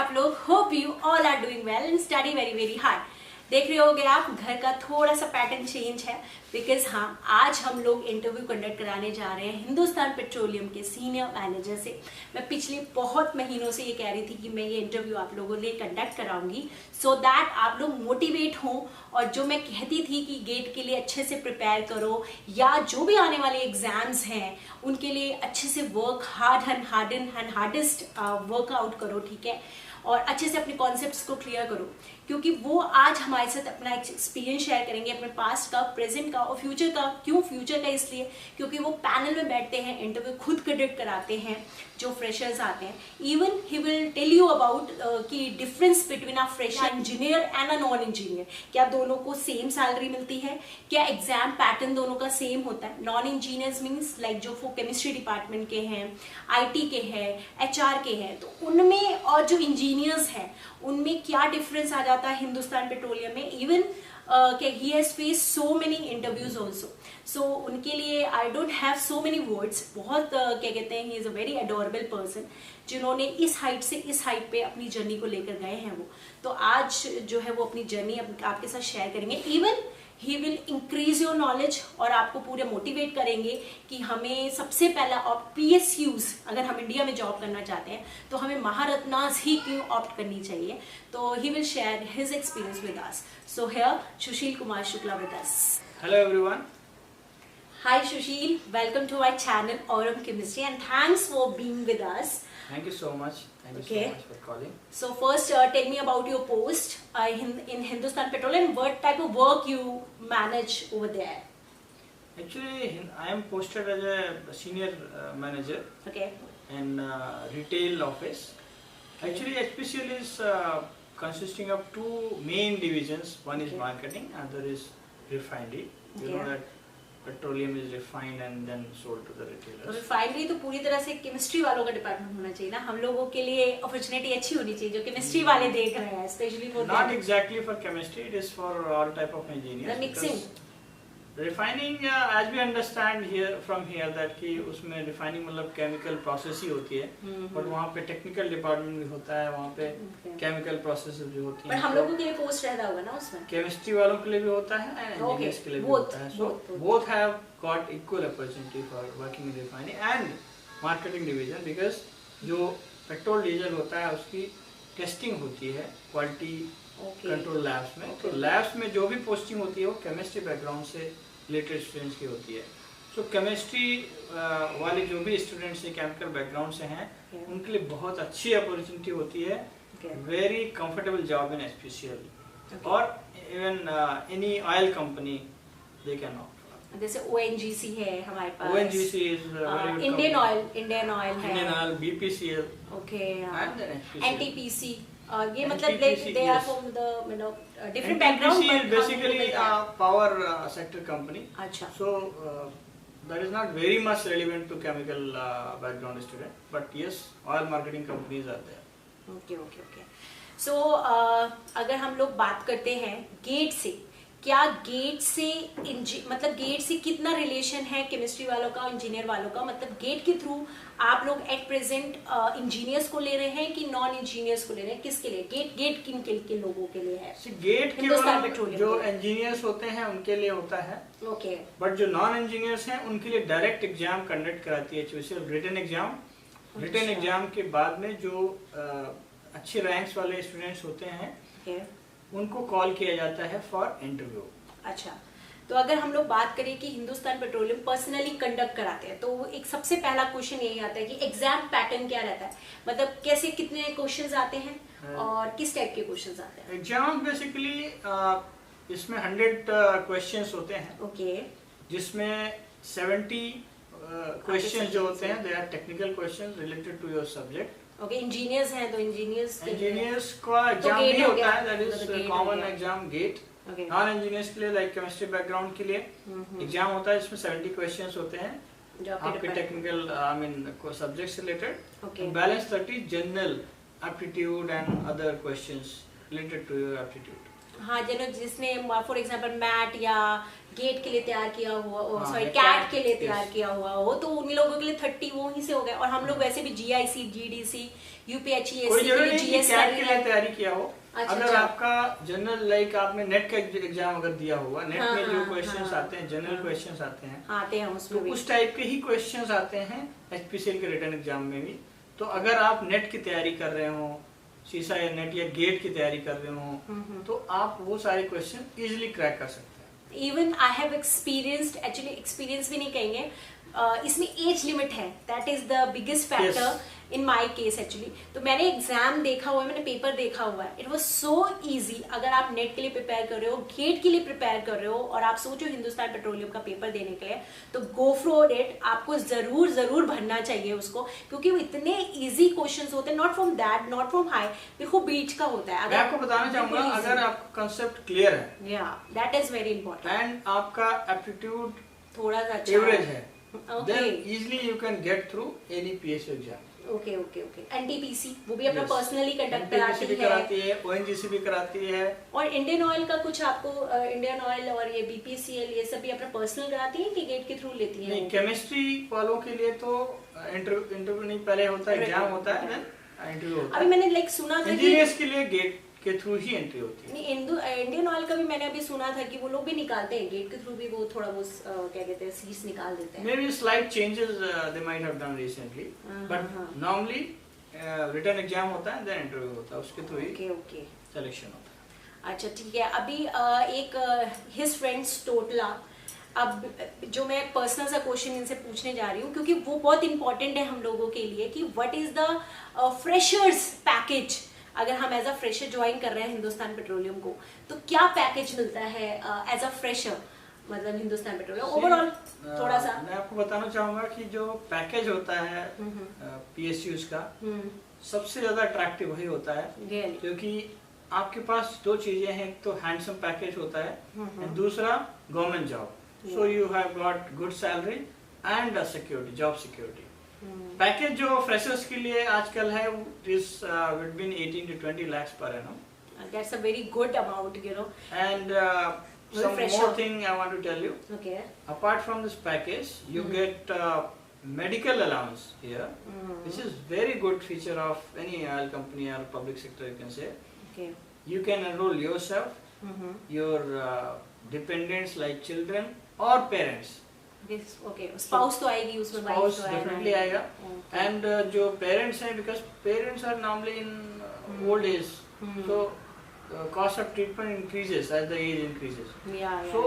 आप लोग? Hope you all are doing well and study very very hard. देख रहे होगे आप, घर का थोड़ा सा पैटर्न चेंज है बिकॉज हाँ, आज हम लोग इंटरव्यू कंडक्ट कराने जा रहे हैं हिंदुस्तान पेट्रोलियम के सीनियर मैनेजर से। मैं पिछले बहुत महीनों से ये कह रही थी कि मैं ये इंटरव्यू आप लोगों के लिए कंडक्ट कराऊंगी सो दैट आप लोग मोटिवेट हों, और जो मैं कहती थी कि गेट के लिए अच्छे से प्रिपेयर करो या जो भी आने वाले एग्जाम्स हैं उनके लिए अच्छे से वर्क हार्डेस्ट वर्कआउट करो, ठीक है, और अच्छे से अपने कॉन्सेप्ट्स को क्लियर करो, क्योंकि वो आज हमारे साथ अपना एक्सपीरियंस शेयर करेंगे अपने पास्ट का, प्रेजेंट का और फ्यूचर का। क्यों फ्यूचर का? इसलिए क्योंकि वो पैनल में बैठते हैं, इंटरव्यू खुद कंडक्ट कराते हैं जो फ्रेशर्स आते हैं। Even he will tell you about कि difference between a fresher engineer and a non engineer. क्या दोनों को सेम सैलरी मिलती है? क्या एग्जाम पैटर्न दोनों का सेम होता है? नॉन इंजीनियर्स मीन्स लाइक जो केमिस्ट्री डिपार्टमेंट के हैं, IT के हैं, HR के हैं, तो उनमें और जो इंजीनियर्स हैं उनमें क्या डिफरेंस आ जाता है हिंदुस्तान पेट्रोलियम में। Even he has faced so many interviews also, so उनके लिए I don't have so many words। बहुत क्या कहते हैं, he is a very adorable person जिन्होंने इस हाइट से इस हाइट पे अपनी जर्नी को लेकर गए हैं वो। तो आज जो है वो अपनी जर्नी आपके साथ शेयर करेंगे। Even he will increase your knowledge और आपको पूरे मोटिवेट करेंगे कि हमें सबसे पहला PSUs, अगर हम इंडिया में जॉब करना चाहते हैं तो हमें महारत्नास ही क्यों ऑप्ट करनी चाहिए। तो he will share his experience with us. So here Sushil Kumar Shukla with us. Hello everyone. Hi Sushil, welcome to our channel Aurum Chemistry and thanks for being with us. Thank you so much. Thank you so much for calling. So first tell me about your post in Hindustan Petroleum. What type of work you manage over there? Actually, I am posted as a senior manager in retail office. Actually, HPCL is consisting of two main divisions. One is marketing, other is refinery. You know that petroleum is refined and then sold to the retailers. तो refinery तो पूरी तरह से chemistry वालों का department होना चाहिए ना। हम लोगों के लिए अपॉर्चुनिटी अच्छी होनी चाहिए जो केमिस्ट्री वाले देख रहे हैं, specially for not exactly for chemistry, it is for all type of engineers. The mixing refining as we understand here from here that कि उसमें रिफाइनिंग मतलब केमिकल प्रोसेस ही होती है, बट वहाँ पे टेक्निकल डिपार्टमेंट भी होता है, वहाँ पे केमिकल प्रोसेसेस भी होती हैं। पर हम लोगों के लिए पोस्ट रहता होगा ना उसमें? केमिस्ट्री वालों के लिए भी होता है, इंजीनियर्स के लिए भी होता है। So both have got equal opportunity for working in refining and marketing division, because जो पेट्रोल डीजल होता है उसकी टेस्टिंग होती है क्वालिटी कंट्रोल लैब्स में। तो लैब्स में जो भी पोस्टिंग होती है वो केमिस्ट्री बैकग्राउंड से रिलेटेड स्टूडेंट्स की होती है। सो केमिस्ट्री वाले जो भी स्टूडेंट्स हैं केमिकल बैकग्राउंड से हैं उनके लिए बहुत अच्छी अपॉर्चुनिटी होती है, very comfortable job in HPCL और even any oil company they can offer. जैसे ONGC है हमारे पास, ONGC इज इंडियन ऑयल है, BPCL, NTPC। ये मतलब they are from the different background, but basically a power sector company. अच्छा. So that is not very much relevant to chemical background student, but yes, oil marketing companies are there. Okay. So अगर हम लोग बात करते हैं gate से, क्या gate से मतलब गेट से कितना रिलेशन है केमिस्ट्री वालों का, इंजीनियर वालों का? मतलब गेट के थ्रू आप लोग एट प्रेजेंट इंजीनियर्स को ले रहे हैं कि नॉन इंजीनियर्स को ले रहे हैं? किसके लिए गेट किन के लोगों के लिए है? गेट के जो इंजीनियर्स होते हैं उनके लिए होता है, ओके, बट जो नॉन इंजीनियर्स हैं उनके लिए डायरेक्ट एग्जाम कंडक्ट कराती है HPCL, written exam. Written exam के बाद में जो अच्छे रैंक्स वाले स्टूडेंट्स होते हैं उनको कॉल किया जाता है फॉर इंटरव्यू। अच्छा, तो अगर हम लोग बात करें कि हिंदुस्तान पेट्रोलियम पर्सनली कंडक्ट कराते हैं तो एक सबसे पहला क्वेश्चन यही आता है कि एग्जाम पैटर्न क्या रहता है, मतलब कैसे कितने क्वेश्चंस आते हैं और किस टाइप के क्वेश्चंस आते हैं? एग्जाम बेसिकली इसमें 100 क्वेश्चंस होते हैं, ओके, जिसमें 70 क्वेश्चंस जो होते हैं they are technical questions related to your subject. Okay, engineers हैं तो इंजीनियर्स का एग्जाम नहीं होता है, that is common exam GATE. Non engineers के लिए लाइक केमिस्ट्री बैकग्राउंड के लिए एग्जाम होता है, इसमें 70 क्वेश्चंस होते हैं आपके technical I mean subjects related. Balance 30 general aptitude and other questions related to your aptitude. हाँ, जिसने फॉर एग्जांपल मैट या गेट के लिए तैयार किया हुआ, सॉरी हाँ, कैट के लिए तैयार किया हुआ हो, तो उन लोगों के लिए 30 वो ही से हो गए। और हम लोग वैसे भी GIC, GDC, UPHESC कोई जरूरी नहीं कि GS कैट के लिए तैयारी किया हो। अच्छा, अगर आपका जनरल लाइक आपने नेट का एग्जाम अगर दिया होगा, नेट में जो क्वेश्चंस आते हैं, जनरल क्वेश्चंस आते हैं उसमें तो उस टाइप के ही क्वेश्चंस आते हैं HPCL के रिटन एग्जाम में भी। तो अगर आप नेट की तैयारी कर रहे हो, सीसा या नेट या गेट की तैयारी कर रहे हो, तो आप वो सारे क्वेश्चन इजीली क्रैक कर सकते हैं। Even I have experienced, actually experience भी नहीं कहेंगे, इसमें एज लिमिट है, that is the biggest factor in my case actually. तो मैंने एग्जाम देखा हुआ है, मैंने पेपर देखा हुआ है, इट वॉज सो ईजी। अगर आप नेट के लिए प्रिपेयर कर रहे हो, गेट के लिए प्रिपेयर कर रहे हो, और आप सोचो हिंदुस्तान पेट्रोलियम का पेपर देने के लिए, तो गो फॉर इट। आपको जरूर भरना चाहिए उसको, क्योंकि वो इतने ईजी क्वेश्चंस होते हैं, not from that, not from high, बिल्कुल बीच का होता है। मैं आपको बताना चाहूंगा, अगर आपका कंसेप्ट क्लियर है, या that is very important, and आपका एप्टीट्यूड थोड़ा सा अच्छा एवरेज है, Okay. then easily you can get through any PSU exam. Okay. NTPC वो भी अपना पर्सनली कंडक्ट कराती है, ONGC भी कराती है। और इंडियन ऑयल का कुछ आपको, इंडियन ऑयल और ये BPCL ये सब भी अपना पर्सनल कराती है कि गेट के थ्रू लेती है? नहीं, केमिस्ट्री वालों के लिए तो इंटरव्यू नहीं, पहले होता है एग्जाम होता है, देन इंटरव्यू होता है। अभी मैंने लाइक सुना था कि इंजीनियर्स के लिए गेट के थ्रू ही एंट्री होती है। नहीं, इंडियन ऑयल का भी मैंने अभी सुना था कि वो लोग भी निकालते हैं गेट के थ्रू भी, वो थोड़ा वो क्या कहते हैं, सीट्स निकाल देते हैं। Maybe slight changes they might have done recently, but normally written exam होता है, then interview होता है, उसके थ्रू ही ओके सिलेक्शन होता है। अच्छा ठीक है। अभी एक हिज फ्रेंड्स टोटला, अब जो मैं पर्सनल सा क्वेश्चन इनसे पूछने जा रही हूँ, क्योंकि वो बहुत इंपॉर्टेंट है हम लोगों के लिए, कि what is the freshers package. अगर हम एज अ फ्रेशर ज्वाइन कर रहे हैं हिंदुस्तान पेट्रोलियम को, तो क्या पैकेज मिलता है एज अ फ्रेशर, मतलब हिंदुस्तान पेट्रोलियम ओवरऑल? थोड़ा सा मैं आपको बताना चाहूंगा कि जो पैकेज होता है PSUs का, सबसे ज्यादा अट्रैक्टिव वही होता है, क्योंकि आपके पास दो चीजें हैं, एक तो हैंडसम पैकेज होता है, और दूसरा government job. So you have got good salary and security, job security. Package जो फ्रेशर्स के लिए आजकल है, is between 18 to 20 lakhs per annum. That's a very good amount, you know. And some more thing I want to tell you. Okay. Apart from this package, you get medical allowance here, which is very good feature of any oil company or public sector, you can say. Okay. You can enroll yourself, your dependents like children or parents. Okay. Spouse तो आएगी उसमें, spouse definitely आएगा, and जो parents हैं, because parents are normally in old age, so cost of treatment increases as the age increases. So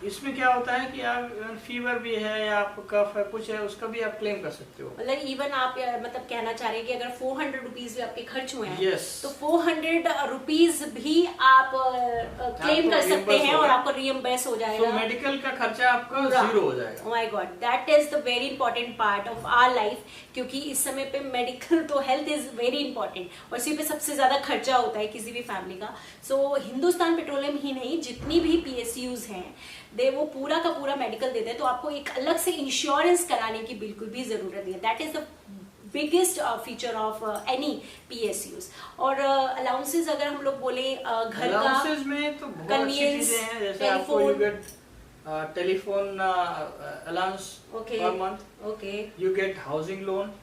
इसमें क्या होता है कि आप फीवर भी है या आपको कफ है, कुछ है, उसका भी आप क्लेम कर सकते हो। मतलब इवन आप मतलब कहना चाह रहे हैं कि अगर 400 रुपीज भी आपके खर्च हुए हैं, yes. तो 400 रुपीज भी आप क्लेम कर सकते हैं और आपको रियम्बर्स हो जाएगा। तो मेडिकल का खर्चा आपका जीरो हो जाएगा। Oh my God, that is the very important part of our life, क्योंकि इस समय पे मेडिकल तो हेल्थ इज वेरी इंपॉर्टेंट, और इसी पे सबसे ज्यादा खर्चा होता है किसी भी फैमिली का। सो हिंदुस्तान पेट्रोलियम ही नहीं, जितनी भी PSUs हैं, वो पूरा का पूरा मेडिकल देते हैं, तो आपको एक अलग से इंश्योरेंस कराने की बिल्कुल भी जरूरत नहीं है। That is the biggest feature of any PSUs। और अलाउंसेस अगर हम लोग बोले घर का, में तो बहुत अच्छी चीजें हैं, जैसे आपको you get telephone allowance per month. Okay. You get housing loan,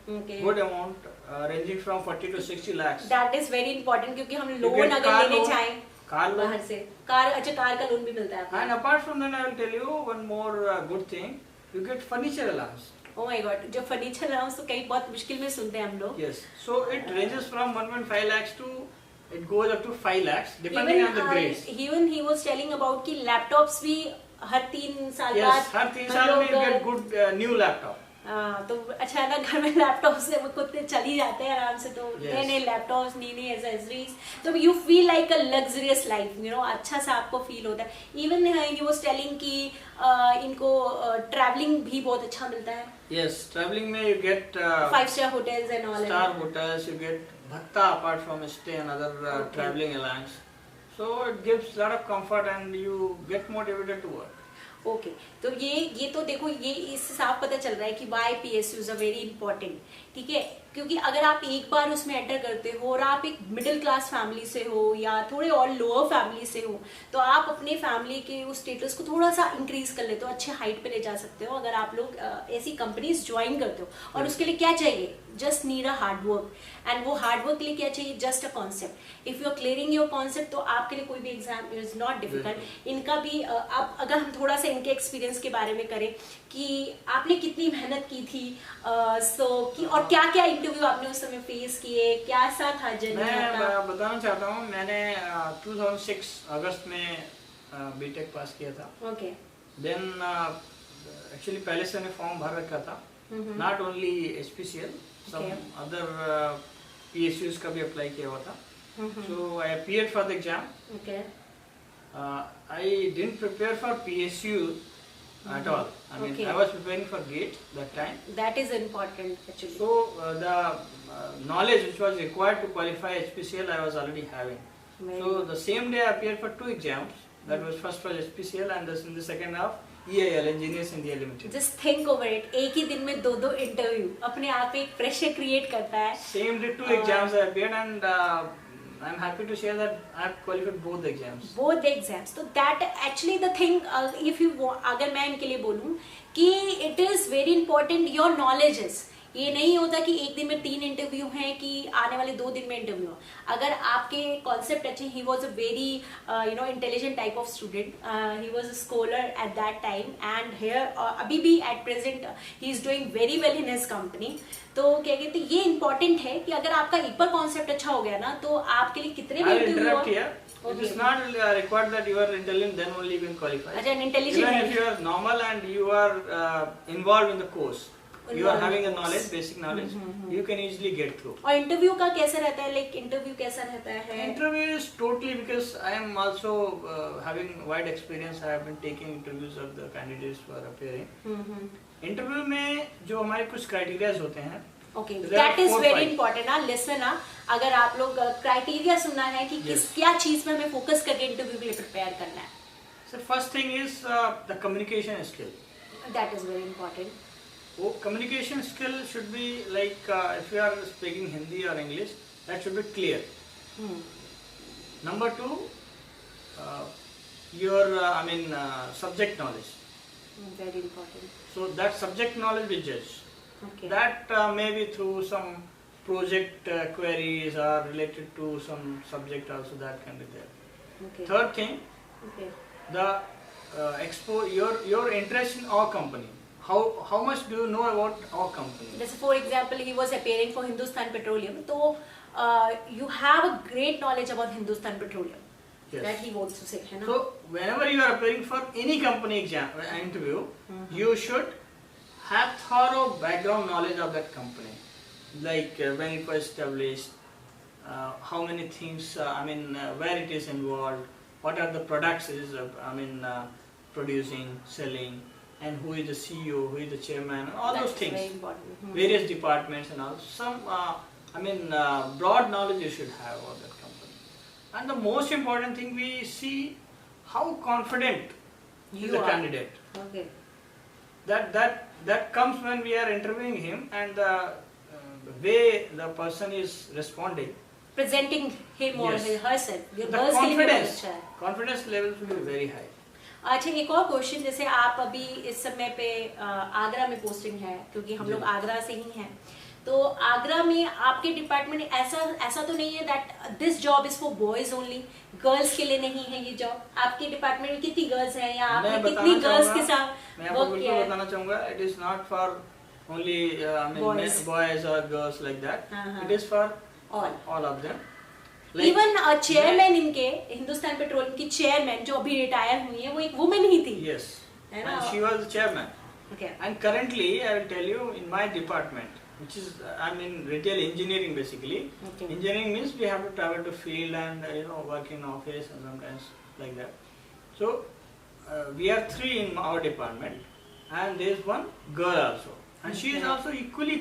good amount, ranging from 40 to 60 lakhs. That is very important, क्योंकि हम लोन अगर लेने चाहें कार बाहर से, कार, अच्छा कार का लोन भी मिलता है। And apart from that, I will tell you one more good thing. You get furniture allowance. Oh my God, जो furniture allowance तो कई बहुत मुश्किल में सुनते हैं हम लोग। Yes. So it ranges from 1.5 lakhs to it goes up to 5 lakhs depending on the grades. Even he was telling about कि लैपटॉप्स भी हर 3 साल बाद, yes, हर 3 साल में you get good new laptop. तो अच्छा है ना, घर में लैपटॉप से वो कुत्ते चल ही जाते हैं आराम से, तो नए लैपटॉप्स, नई एसेसरीज, तो you feel like a luxurious life, you know, अच्छा सा आपको फील होता है। इवन ही वाज टेलिंग कि इनको ट्रैवलिंग भी बहुत अच्छा मिलता है। yes, traveling में you get 5-star hotels and all, star hotels, you get bhatta apart from stay and other traveling allowance, so it gives lot of comfort and you get motivated to work. Okay तो ये तो देखो, ये इससे साफ पता चल रहा है कि why PSUs are very important, ठीक है, क्योंकि अगर आप एक बार उसमें एंटर करते हो और आप एक मिडिल क्लास फैमिली से हो या थोड़े और लोअर फैमिली से हो, तो आप अपने फैमिली के उस स्टेटस को थोड़ा सा इंक्रीज कर लेते हो, अच्छे हाइट पे ले जा सकते हो अगर आप लोग ऐसी कंपनीज ज्वाइन करते हो। और उसके लिए क्या चाहिए? Just need a hard work, एंड वो हार्ड वर्क के लिए क्या चाहिए? Just a concept. If you are clearing your concept तो आपके लिए कोई भी एग्जाम इज नॉट डिफिकल्ट। इनका भी अब अगर हम थोड़ा सा इनके एक्सपीरियंस के बारे में करें कि आपने कितनी मेहनत की थी, और क्या क्या इंटरव्यू आपने उस समय फेस किए, क्या सा था जर्नी? मैं बताना चाहता हूँ, मैंने 2006 अगस्त में बीटेक पास किया था। ओके। देन एक्चुअली पहले से मैंने फॉर्म भर रखा था, not only HPCL, some other PSUs का भी अप्लाई किया हुआ था। So I appeared for the exam. Okay. I didn't prepare for PSU at all. I mean, I was preparing for GATE that time. That is important actually. So the knowledge which was required to qualify HPCL I was already having. So the same day I appeared for 2 exams. That was first was HPCL and in the second half EIL, Engineers India Limited. Just think over it. एक ही दिन में 2 interview अपने आप एक pressure create करता है। Same day 2 exams I appeared and I'm happy to share that I've qualified both the exams. Both the exams. So that actually the thing, if you अगर मैं इनके लिए बोलूँ कि it is very important your knowledge is. ये नहीं होता कि एक दिन में 3 इंटरव्यू हैं कि आने वाले 2 दिन में इंटरव्यू। अगर आपके कॉन्सेप्ट अच्छे, he was a very intelligent type of student, he was a scholar at that time and here अभी भी at present he is doing very well in his company. तो क्या कहते हैं, ये इंपॉर्टेंट है कि अगर आपका एक बार कॉन्सेप्ट अच्छा हो गया ना तो आपके लिए कितने भी interview. It is not required that you are intelligent, then only you can qualify. Intelligent. Even if you are normal and you are involved in the course, you are having a knowledge, basic knowledge, you can easily get through. और interview का कैसा रहता है? Like interview कैसा रहता है? Interview is totally, because I am also having wide experience. I have been taking interviews of the candidates who are appearing. Interview में जो हमारे कुछ criteria होते हैं, okay, that is very important. Listen, अगर आप लोग क्राइटेरिया सुनना है कि किस क्या चीज में हमें फोकस करके इंटरव्यू के लिए प्रिपेयर करना है। So first thing is the communication skill. That is very important. वो communication skill should be like if you are speaking Hindi और English, that should be clear. Number 2, your subject knowledge. Very important. So that subject knowledge we judge. Okay. That may be through some project queries or related to some subject also, that can be there. Okay. Third thing, okay, the your interest in our company. How much do you know about our company? Just for example, he was appearing for Hindustan Petroleum, so you have a great knowledge about Hindustan Petroleum. Yes. That he wants to say, है ना? So whenever you are appearing for any company exam interview, you should have thorough background knowledge of that company, like when it was established, how many things, where it is involved, what are the products it is producing, selling, and who is the CEO, who is the chairman, and all those things. Very important. Various departments and all. Some broad knowledge you should have about that company. And the most important thing, we see how confident is the candidate. Okay. That comes when we are interviewing him, and the way the person is responding, presenting him or herself. The confidence level should be very high. अच्छा, एक और question, जैसे आप अभी इस समय पे आगरा में पोस्टिंग है, क्योंकि हम लोग आगरा से ही हैं, तो आगरा में आपके डिपार्टमेंट ऐसा तो नहीं है that this job is for boys only, girls के लिए नहीं है ये जॉब? आपके डिपार्टमेंट में कितनी गर्ल्स हैं या आपने कितनी गर्ल्स के साथ वर्क किया है? मैं बताना चाहूंगा, it is not for only boys और girls like that, it is for all of them. Even chairman इनके हिंदुस्तान पेट्रोलियम की चेयरमैन जो अभी रिटायर हुई है, वो एक वुमेन ही थी। Yes, and she was the chairman. Okay. And currently, I will tell you, in my department, which is I'm in retail engineering basically. Okay. Engineering means we have to travel to field and work in office and sometimes like that. So we are 3 in our department, and there is one girl also, and she is also equally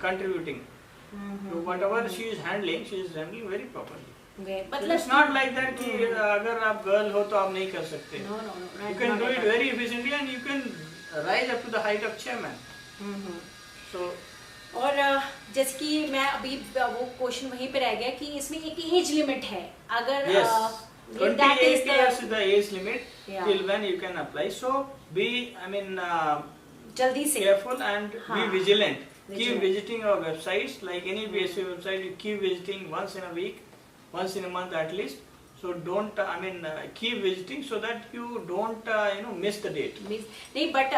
contributing. So whatever she is handling very properly. मतलब it's not like that कि अगर आप girl हो तो आप नहीं कर सकते. No. You can do it very efficiently, and you can rise up to the height of chairman. So और जैसे कि मैं अभी वो क्वेश्चन वहीं पे रह गया कि इसमें एक एज लिमिट है, अगर yes. 28 years is the age limit till when you can apply. So be, I mean, जल्दी से careful and be vigilant. Keep Vigilant. visiting our websites, like any PSU website. You keep visiting once in a week, once in a month at least. So don't, keep visiting so that you don't, miss the date. नहीं, but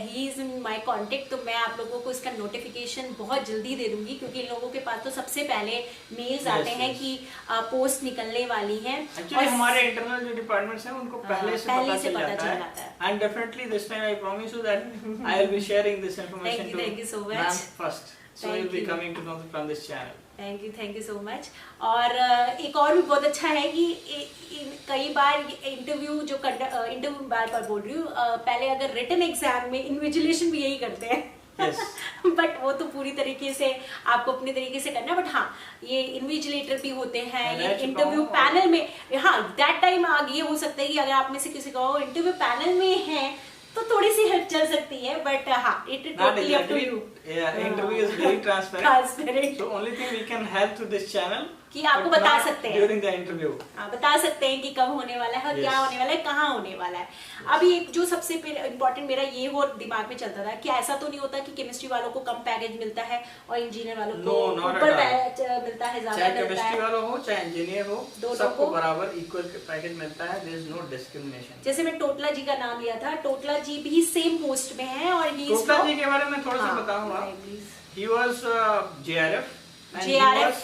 he is in my contact, तो मैं आप लोगों को इसका notification बहुत जल्दी दे दूंगी, क्योंकि इन लोगों के पास तो सबसे पहले मेल्स आते हैं कि पोस्ट निकलने वाली हैं। एक्चुअली हमारे इंटरनल जो डिपार्टमेंट्स हैं उनको पहले से पता चल जाता है। And definitely this time I promise you that I will be sharing this information to thank you so much first, so you will be coming to know from this channel. Thank you so much. और एक और भी बहुत अच्छा है कि कई बार interview जो इंटरव्यू बार बार बोल रही हूँ, पहले अगर रिटन एग्जाम में इन्विजिलेशन भी यही करते हैं बट वो तो पूरी तरीके से आपको अपने तरीके से करना है, बट हाँ ये इन्विजिलेटर भी होते हैं, ये इंटरव्यू पैनल में, हाँ दैट टाइम ये हो सकता है कि अगर आप में से किसी को इंटरव्यू पैनल में है तो थोड़ी सी हेल्प चल सकती है, बट हाँ it is totally up to you. Interview is very transparent, so only thing we can help to this channel कि आपको बता सकते हैं ड्यूरिंग द इंटरव्यू, बता सकते हैं कि कब होने वाला है और क्या होने वाला है, कहाँ होने वाला है। अभी एक जो सबसे इम्पोर्टेंट मेरा ये वो दिमाग में चलता था कि ऐसा तो नहीं होता कि केमिस्ट्री वालों को कम पैकेज मिलता है और इंजीनियर वालों को ऊपर मिलता है, ज्यादा चाहे केमिस्ट्री वालों हो चाहे इंजीनियर हो, सबको बराबर इक्वल पैकेज मिलता है, देयर इज नो डिस्क्रिमिनेशन। जैसे मैं टोटला जी का नाम लिया था, टोटला जी भी सेम पोस्ट में है और टोटला जी के बारे में थोड़ा सा बताऊंगा। He was JRF and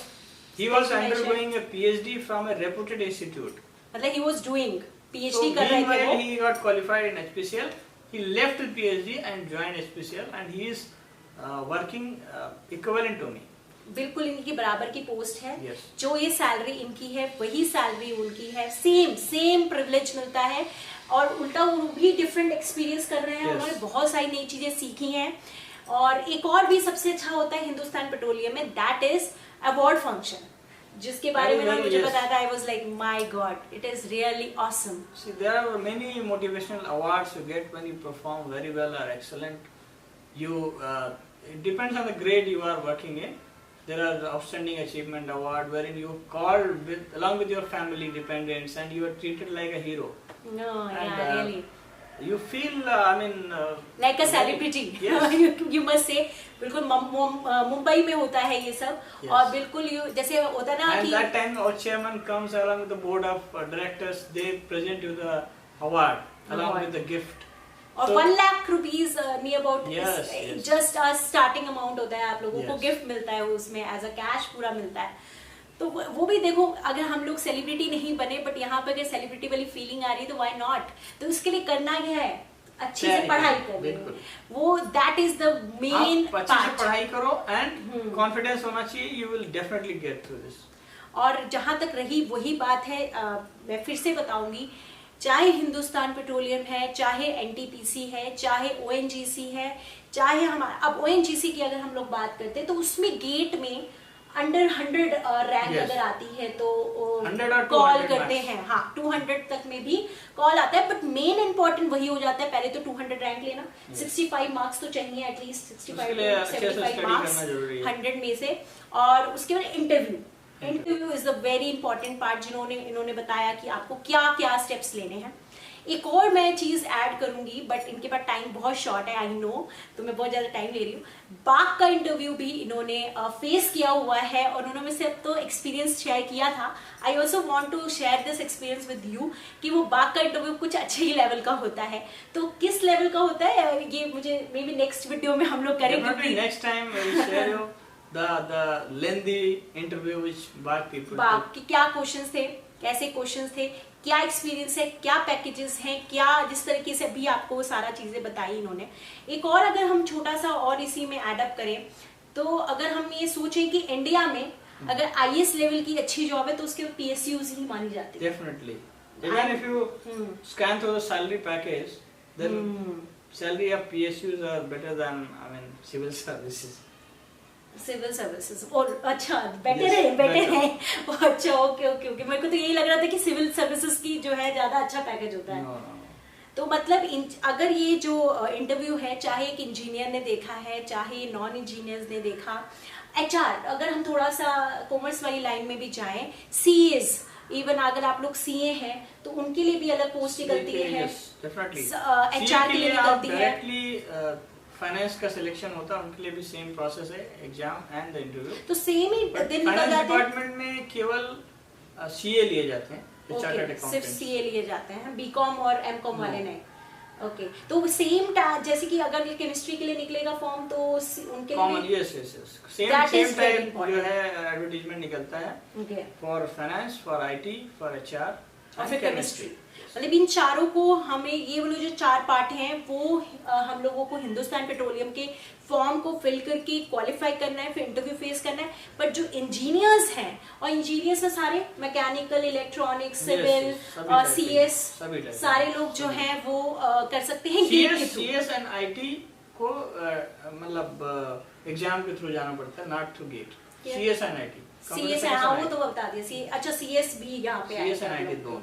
he was undergoing a PhD from a reputed institute. मतलब he was doing PhD कर रहे थे वो। He got qualified in HPCL. He left the PhD and joined HPCL, and he is working equivalent to me. बिल्कुल इनकी बराबर की post है। yes. जो ये सैलरी इनकी है वही सैलरी उनकी है, सेम प्रिविलेज मिलता है, और उल्टा वो भी डिफरेंट एक्सपीरियंस कर रहे हैं। yes. उन्होंने बहुत सारी नई चीजें सीखी हैं। और एक और भी सबसे अच्छा होता है हिंदुस्तान पेट्रोलियम में, दैट इज अवार्ड फंक्शन, जिसके बारे में उन्होंने मुझे बताया था। I was like my God, it is really awesome. See, there are many motivational awards you get when you perform very well or excellent. It depends on the grade you are working in. There are outstanding achievement award wherein you called along with your family dependents and you are treated like a hero. No, and, really. You feel, like a celebrity. Yes. you must say, बिल्कुल मुंबई में होता है ये सब। yes. और बिल्कुल जैसे होता ना and कि that time our chairman comes along with the board of directors, they present you the award along with the gift. और 1 lakh rupees near about yes. Just a starting amount होता है, आप लोगों yes. को गिफ्ट मिलता है उसमें एज अ कैश पूरा मिलता है। तो वो भी देखो, अगर हम लोग सेलिब्रिटी नहीं बने बट यहाँ पे अगर सेलिब्रिटी वाली फीलिंग आ रही है तो व्हाई नॉट। तो उसके लिए करना क्या है, अच्छे से पढ़ाई करनी, वो that is the main part. अच्छे से पढ़ाई करो एंड कॉन्फिडेंस होना चाहिए, you will definitely get through this. और जहां तक रही वही बात है, मैं फिर से बताऊंगी, चाहे हिंदुस्तान पेट्रोलियम है, चाहे NTPC है, चाहे ONGC है, चाहे हमारा अब ONGC की अगर हम लोग बात करते हैं तो उसमें गेट में अंडर 100 रैंक yes. अगर आती है तो कॉल करते हैं। हाँ 200 तक में भी कॉल आता है, बट मेन इंपॉर्टेंट वही हो जाता है, पहले तो 200 रैंक लेना। yes. 65 मार्क्स तो चाहिए एटलीस्ट, 65 to 75 मार्क्स 100 में से। और उसके बाद interview is the very important part, इन्होंने बताया कि आपको क्या क्या स्टेप्स लेने हैं। एक और मैं चीज ऐड करूंगी, बट इनके पास टाइम बहुत शॉर्ट है, आई नो, तो मैं बहुत ज्यादा टाइम ले रही हूँ। बाग का इंटरव्यू भी इन्होंने फेस किया हुआ है और उन्होंने से अब तो एक्सपीरियंस शेयर किया था। I also want to share this experience with you कि वो बाग का इंटरव्यू कुछ अच्छे ही लेवल का होता है। तो किस लेवल का होता है ये मुझे मे बी नेक्स्ट वीडियो में हम लोग करेंगे। Next time the lengthy interview which Bagh people बाग की क्या क्वेश्चंस थे, कैसे क्वेश्चंस थे, क्या एक्सपीरियंस है, क्या पैकेजेस हैं, क्या जिस तरीके से भी आपको वो सारा चीजें बताई इन्होंने। एक और अगर हम छोटा सा और इसी में ऐड अप करें तो अगर हम ये सोचें कि इंडिया में अगर IAS लेवल की अच्छी जॉब है तो उसके PSUs ही मानी जाती है। Definitely. Even if you scan through the salary package, then salary of PSUs are better than civil services. Civil services और अच्छा बेटर है। अच्छा ओके। मेरे को तो यही लग रहा था कि सिविल सर्विसेज की जो है ज्यादा अच्छा पैकेज होता है। तो मतलब अगर ये जो इंटरव्यू है, चाहे एक इंजीनियर ने देखा है, चाहे नॉन इंजीनियर्स ने देखा, एचआर, अगर हम थोड़ा सा कॉमर्स वाली लाइन में भी जाएं, सीएस, इवन अगर आप लोग सीए हैं तो उनके लिए भी अलग पोस्ट निकलती है, एचआर के लिए निकलती है, फाइनेंस का सिलेक्शन होता है उनके लिए भी सेम प्रोसेस है, एग्जाम एंड द इंटरव्यू, तो सेम ही दिन निकल जाते हैं। डिपार्टमेंट में केवल सीए लिए जाते हैं, सिर्फ सीए लिए जाते हैं, बीकॉम और एमकॉम वाले नहीं। ओके, तो सेम जैसे कि अगर केमिस्ट्री के लिए निकलेगा फॉर्म तो उनके लिए यस सेम टाइप जो है एडवर्टाइजमेंट निकलता है for finance, for IT, for HR और फिर केमिस्ट्री। मतलब इन चारों को हमें, ये वाले जो 4 पार्ट हैं वो हम लोगों को हिंदुस्तान पेट्रोलियम के फॉर्म को फिल करके क्वालिफाई करना है, फिर इंटरव्यू फेस करना है। बट जो इंजीनियर्स हैं, और इंजीनियर्स में सारे मैकेनिकल, इलेक्ट्रॉनिक्स, सिविल, सीएस, सारे लोग जो हैं वो कर सकते हैं। सीएस एंड आईटी को मतलब एग्जाम के थ्रू जाना पड़ता है, not through GATE. CS and IT, CS हाँ वो तो बता दिया। अच्छा, सीएस भी यहाँ पे सीएस एंड आईटी दो।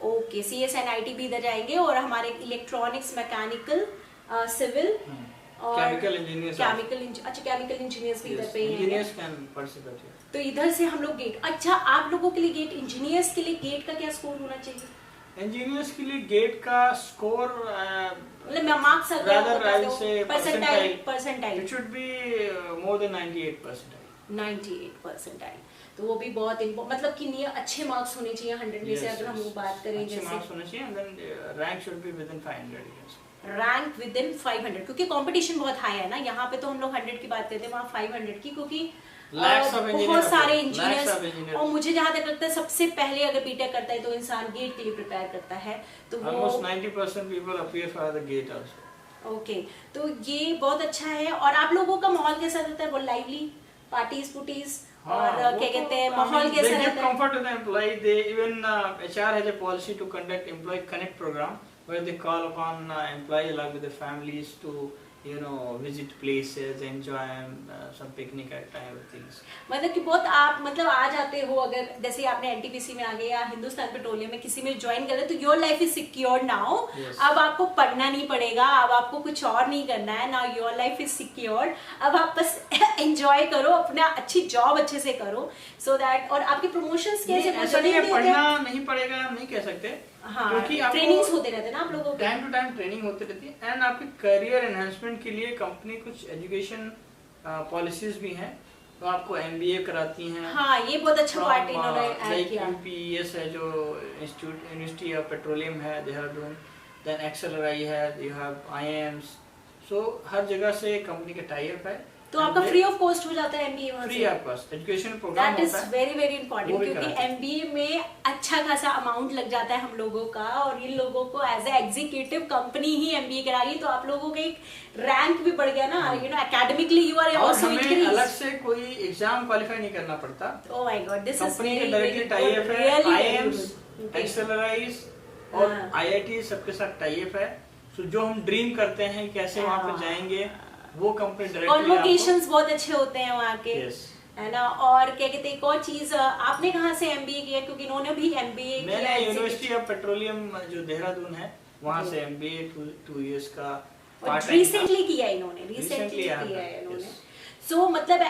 ओके, सीएस एंड आईटी भी इधर जाएंगे, और हमारे इलेक्ट्रॉनिक्स, मैकेनिकल, सिविल और केमिकल इंजीनियर्स, अच्छा केमिकल इंजीनियर्स भी इधर पे ही हैं। तो इधर से हम लोग गेट, अच्छा आप लोगों के लिए गेट, इंजीनियर्स के लिए गेट का क्या स्कोर होना चाहिए? इंजीनियर्स के लिए गेट का स्कोर मतलब marks percentile, it should be more than 98 percentile. तो वो भी बहुत मतलब कि अच्छे मार्क्स होने चाहिए 100 में से। अगर हम वो बात करें, अच्छे मार्क्स होने चाहिए, then rank should be within 500, rank within 500, क्योंकि कंपटीशन बहुत हाई है ना। यहाँ पे तो हम लोग 100 की बात करते हैं, वहाँ 500 की, क्योंकि बहुत सारे इंजीनियर्स। और मुझे जहाँ तक लगता है सबसे पहले अगर बीटेक करता है तो इंसान गेट के लिए प्रिपेयर करता है, तो वो almost 90% people appear for the gate also। Okay, तो ये बहुत अच्छा है। और आप लोगों का माहौल कैसा रहता है? वो लाइवली पार्टीज पुटीज और क्या कहते हैं, माहौल कैसा रहता है? Comfort to the employee, they even HR has a policy to conduct employee connect program where they call upon employee along with their families to visit places, enjoy some picnic type of things। मतलब कि बहुत आप मतलब आ जाते हो, अगर जैसे आपने एनटीपीसी में आ गए या हिंदुस्तान पेट्रोलियम में किसी में ज्वाइन कर ले, तो your life is secure now. अब आपको पढ़ना नहीं पड़ेगा, अब आपको कुछ और नहीं करना है, now your life is secure. अब आप बस एंजॉय करो, अपना अच्छी जॉब अच्छे से करो, सो दैट। और आपके प्रमोशंस कैसे? ऐसा नहीं है पढ़ना नहीं पड़ेगा, नहीं कह सकते, क्योंकि ट्रेनिंग्स होते रहते हैं ना आप लोगों के, टाइम टू टाइम ट्रेनिंग होती रहती है। एंड आपके करियर एनहांसमेंट के लिए कंपनी कुछ एजुकेशन पॉलिसीज भी हैं, तो आपको एमबीए कराती हैं। हाँ, ये बहुत अच्छा पार्ट इन्होंने ऐड किया। यूपीएस है जो यूनिवर्सिटी ऑफ पेट्रोलियम है देहरादून, देन एक्सेलराई है, यू हैव आईएम्स, सो हर जगह से कंपनी का टाई अप है। तो आपका फ्री ऑफ कॉस्ट हो जाता है एमबीए वहाँ से? Free of cost education program होता है। That is very very important, क्योंकि एमबीए में अच्छा खासा अमाउंट लग जाता है हम लोगों का, और इन लोगों को एज ए एग्जीक्यूटिव कंपनी ही एमबीए कराई, तो आप लोगों का एक रैंक भी बढ़ गया ना, academically you are also increase. अलग से कोई एग्जाम क्वालिफाई नहीं करना पड़ता। Oh my god, this is company के डायरेक्टली टाई अप है, आईएम्स, एक्सेलराइज और आईआईटी सबके साथ टाई अप है। सो जो हम ड्रीम करते हैं कैसे वहां पे जाएंगे, वो कंपनी डायरेक्टली, कॉन्वोकेशंस बहुत अच्छे होते हैं वहाँ के, है ना। और क्या कहते हैं, एक और चीज, आपने कहाँ से एमबीए किया? क्योंकि इन्होंने भी एमबीए किया। मैंने यूनिवर्सिटी ऑफ पेट्रोलियम जो देहरादून है वहाँ से एमबीए 2 इयर्स का रिसेंटली किया इन्होंने, रिसेंटली किया है इन्होंने। सो मतलब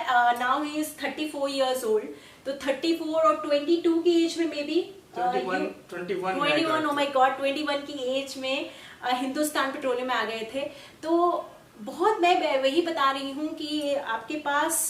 now he is 34 years old, तो 34 और 22 की एज में may be 21 oh my God 21 की एज में हिंदुस्तान पेट्रोलियम में आ गए थे। तो बहुत, मैं वही बता रही हूँ कि आपके पास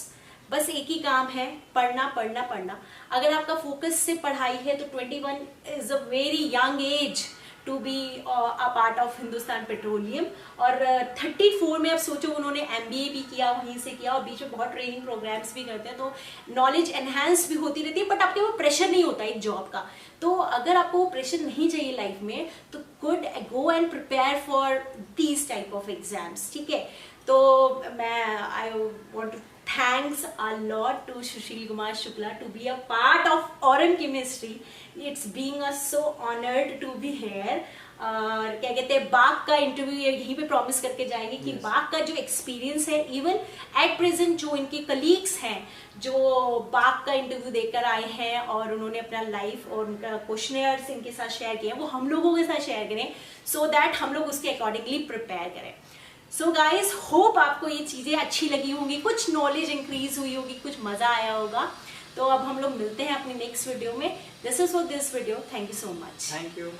बस एक ही काम है, पढ़ना पढ़ना पढ़ना। अगर आपका फोकस से पढ़ाई है तो 21 is a very young age to be a part of Hindustan Petroleum. और 34 में अब सोचो, उन्होंने एमबीए भी किया, वहीं से किया, और बीच में बहुत ट्रेनिंग प्रोग्राम्स भी करते हैं, तो नॉलेज एनहांस भी होती रहती है। बट आपके वो प्रेशर नहीं होता एक जॉब का। तो अगर आपको वो प्रेशर नहीं चाहिए लाइफ में, तो good, go and prepare for these type of exams, ठीक है। तो मैं I want to thanks a lot to Sushil Kumar Shukla to be a part of Aurum Chemistry. It's being us so honored to be here. और क्या कहते हैं, बाग का interview यहीं पे प्रॉमिस करके जाएंगे कि बाग का जो एक्सपीरियंस है, इवन एट प्रेजेंट जो इनके कलीग्स हैं जो बाग का इंटरव्यू देकर आए हैं और उन्होंने अपना लाइफ और उनका क्वेश्चनर्स इनके साथ शेयर किया, वो हम लोगों के साथ शेयर करें, सो दैट हम लोग उसके अकॉर्डिंगली प्रिपेयर करें। सो गाइज होप आपको ये चीज़ें अच्छी लगी होंगी, कुछ नॉलेज इंक्रीज हुई होगी, कुछ मज़ा आया होगा। तो अब हम लोग मिलते हैं अपनी नेक्स्ट वीडियो में। This is for this video. Thank you so much. Thank you.